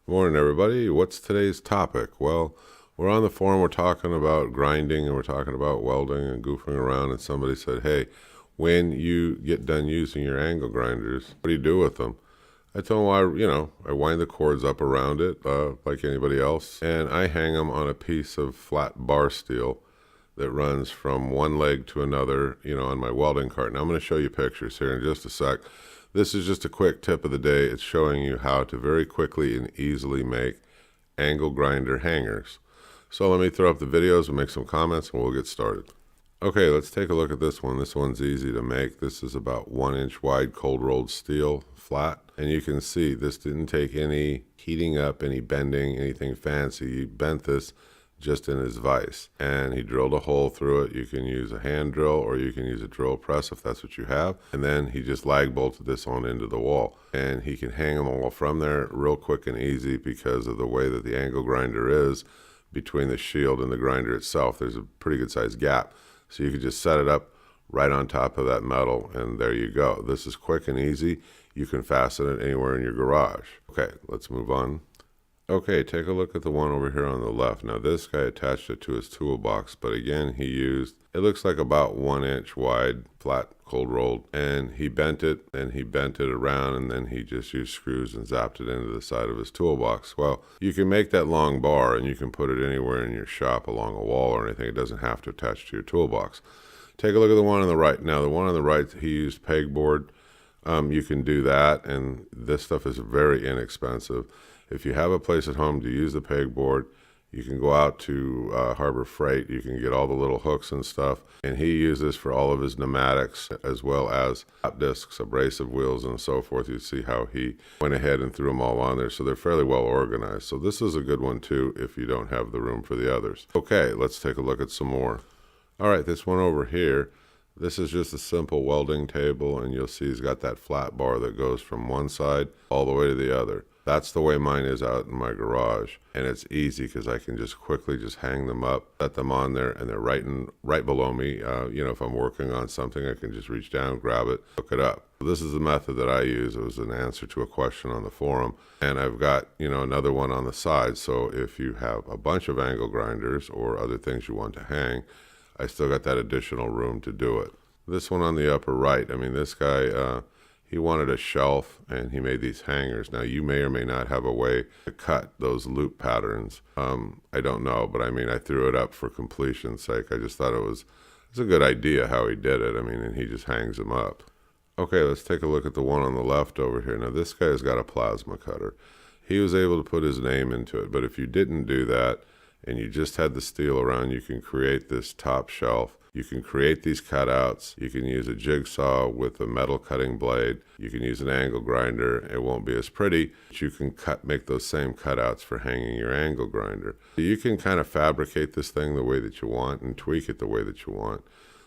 Morning, everybody. What's today's topic? Well, we're on the forum, we're talking about grinding and we're talking about welding and goofing around, and somebody said, hey, when you get done using your angle grinders, what do you do with them? I told them, I wind the cords up around it like anybody else, and I hang them on a piece of flat bar steel that runs from one leg to another, on my welding cart. Now I'm going to show you pictures here in just a sec. This is just a quick tip of the day. It's showing you how to very quickly and easily make angle grinder hangers. So let me throw up the videos and make some comments and we'll get started. Okay, let's take a look at this one. This one's easy to make. This is about 1 inch wide cold rolled steel, flat. And you can see this didn't take any heating up, any bending, anything fancy. He bent this just in his vise, and he drilled a hole through it. You can use a hand drill or you can use a drill press if that's what you have, and then he just lag bolted this on into the wall, and he can hang them all from there real quick and easy because of the way that the angle grinder is between the shield and the grinder itself. There's a pretty good sized gap, so you can just set it up right on top of that metal, and there you go. This is quick and easy. You can fasten it anywhere in your garage. Okay, let's move on. Okay, take a look at the one over here on the left. Now this guy attached it to his toolbox, but again he used, it looks like about 1 inch wide, flat, cold rolled, and he bent it, and he bent it around, and then he just used screws and zapped it into the side of his toolbox. Well, you can make that long bar and you can put it anywhere in your shop along a wall or anything. It doesn't have to attach to your toolbox. Take a look at the one on the right. Now the one on the right, he used pegboard. You can do that, and this stuff is very inexpensive. If you have a place at home to use the pegboard, you can go out to Harbor Freight. You can get all the little hooks and stuff. And he used this for all of his pneumatics, as well as hot discs, abrasive wheels, and so forth. You see how he went ahead and threw them all on there. So they're fairly well organized. So this is a good one too if you don't have the room for the others. Okay, let's take a look at some more. All right, this one over here. This is just a simple welding table, and you'll see he's got that flat bar that goes from one side all the way to the other. That's the way mine is out in my garage, and it's easy because I can just quickly just hang them up, set them on there, and they're right below me. If I'm working on something, I can just reach down, grab it, hook it up. This is the method that I use. It was an answer to a question on the forum, and I've got another one on the side. So if you have a bunch of angle grinders or other things you want to hang, I still got that additional room to do it. This one on the upper right, this guy, he wanted a shelf and he made these hangers. Now you may or may not have a way to cut those loop patterns. I don't know, but I threw it up for completion's sake. I just thought it's a good idea how he did it. And he just hangs them up. Okay, let's take a look at the one on the left over here. Now this guy's got a plasma cutter. He was able to put his name into it, but if you didn't do that and you just had the steel around, you can create this top shelf. You can create these cutouts. You can use a jigsaw with a metal cutting blade. You can use an angle grinder. It won't be as pretty, but you can make those same cutouts for hanging your angle grinder. You can kind of fabricate this thing the way that you want and tweak it the way that you want.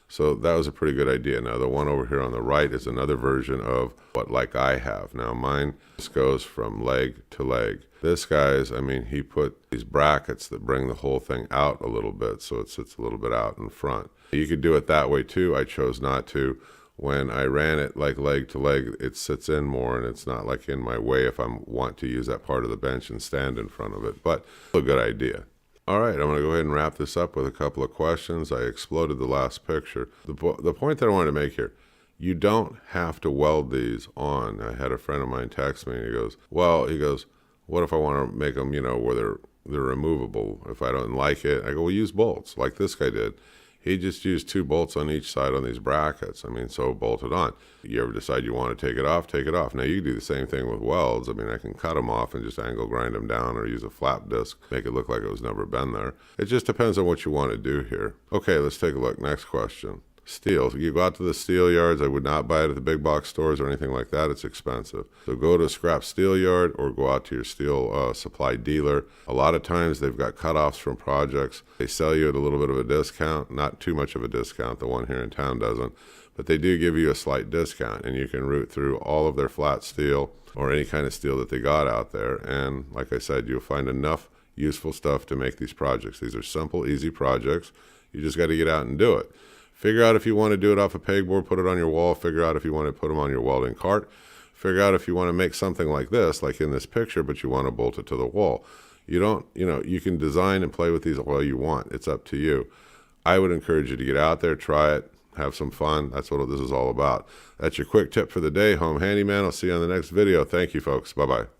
So that was a pretty good idea. Now the one over here on the right is another version of what like I have. Now mine just goes from leg to leg. This guy's, he put these brackets that bring the whole thing out a little bit, so it sits a little bit out in front. You could do it that way too. I chose not to. When I ran it like leg to leg, it sits in more and it's not like in my way if I want to use that part of the bench and stand in front of it, but a good idea. All right, I'm going to go ahead and wrap this up with a couple of questions. I exploded the last picture. The point that I wanted to make here, you don't have to weld these on. I had a friend of mine text me and he goes, what if I want to make them, where they're removable if I don't like it? I go, well, use bolts like this guy did. He just used 2 bolts on each side on these brackets. So bolted on. You ever decide you want to take it off, take it off. Now you can do the same thing with welds. I can cut them off and just angle grind them down or use a flap disc, make it look like it was never been there. It just depends on what you want to do here. Okay, let's take a look. Next question. Steel. You go out to the steel yards. I would not buy it at the big box stores or anything like that. It's expensive. So go to a scrap steel yard or go out to your steel supply dealer. A lot of times they've got cutoffs from projects. They sell you at a little bit of a discount, not too much of a discount. The one here in town doesn't, but they do give you a slight discount, and you can root through all of their flat steel or any kind of steel that they got out there. And like I said, you'll find enough useful stuff to make these projects. These are simple, easy projects. You just got to get out and do it. Figure out if you want to do it off a pegboard, put it on your wall. Figure out if you want to put them on your welding cart. Figure out if you want to make something like this, like in this picture, but you want to bolt it to the wall. You don't, you can design and play with these all you want. It's up to you. I would encourage you to get out there, try it, have some fun. That's what this is all about. That's your quick tip for the day, Home Handyman. I'll see you on the next video. Thank you, folks. Bye-bye.